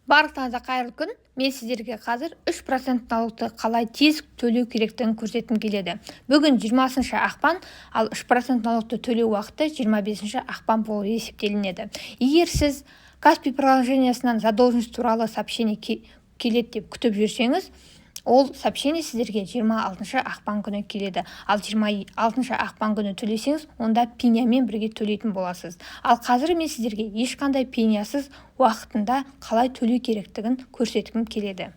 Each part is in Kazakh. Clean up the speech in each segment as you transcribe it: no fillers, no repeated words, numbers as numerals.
Барлықтарыңызға қайырлы күн. Мен сіздерге қазір 3% налогты қалай тез төлеу керектігін көрсеткім келеді. Бүгін 20 ақпан, ал 3% налогты төлеу уақыты 25 ақпан болып есептелінеді. Егер сіз Каспий приложениясынан задолженность туралы сообщение келеді деп күтіп жүрсеңіз, ол сообщение сіздерге 26 ақпан күні келеді. Ал 26 ақпан күні төлесеңіз, онда пенямен бірге төлейтін боласыз. Ал қазір мен сіздерге ешқандай пенясыз уақытында қалай төлеу керектігін көрсеткім келеді.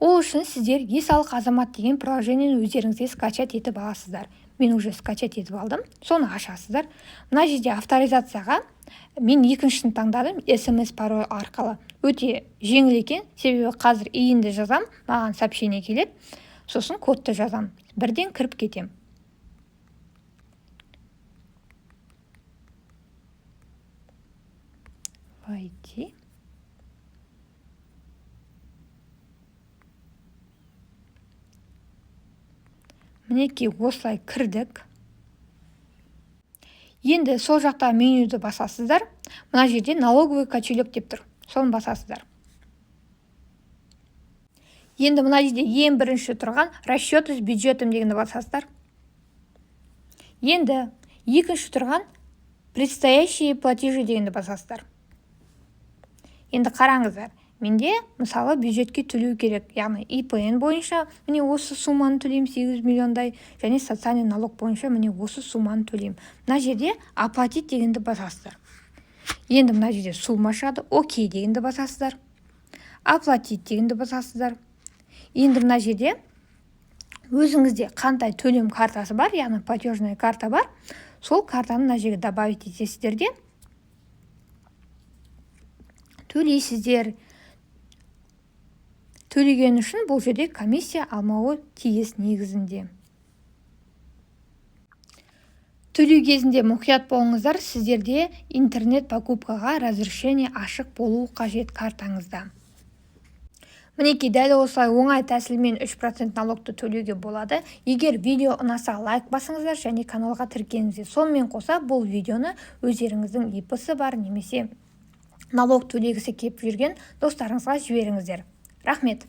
Ол үшін сіздер Ес-салық азамат деген приложениені өздеріңізге скачать етіп аласыздар. Мен уже скачать етіп алдым. Соны ашасыздар. Мына жерде авторизацияға мен екіншісін таңдадым, SMS пароль арқылы. Өте жеңіл екен, себебі қазір иінді жазам, маған сообщение келеді, сосын кодты жазам. Бірден кіріп кетем. Войти. Мінекей осылай кірдік. Енді сол жақта менюді басасыздар. Мына жерде налоговый кошелек деп тұр. Соны басасыздар. Енді мына жерде ең бірінші тұрған расчеты с бюджетом дегенді басасыздар. Енді екінші тұрған предстоящие платежи дегенді басасыздар. Енді қараңыздар. Менде мысалы бюджетке төлеу керек, яғни ИПН бойынша міне осы сумманы төлейм 8 миллиондай, және социальный налог бойынша міне осы сумманы төлейм. Мына жерде оплатить дегенді басасыздар. Енді мына жерде сумма шығады, окей дегенді басасыздар. Оплатить дегенді басасыздар. Енді мына жерде өзіңізде қандай төлем картасы бар, яғни платежная карта бар, сол картаны мына жерге добавить етесіздер де төлейсіздер. Төлеген үшін бұл жерде комиссия алмауы тиіс негізінде. Төлеу кезінде мұқият болыңыздар, сіздерде интернет покупкаға разрешение ашық болу қажет картаңызда. Мінекей дәл осылай оңай тәсілмен 3% налогты төлеуге болады. Егер видео ұнаса лайк басыңыздар және каналға тіркеліңіздер. Сонымен қоса бұл видеоны өздеріңіздің ИП-сы бар немесе налог төлегісі келіп жүрген достарыңызға жіберіңіздер. Рахмет.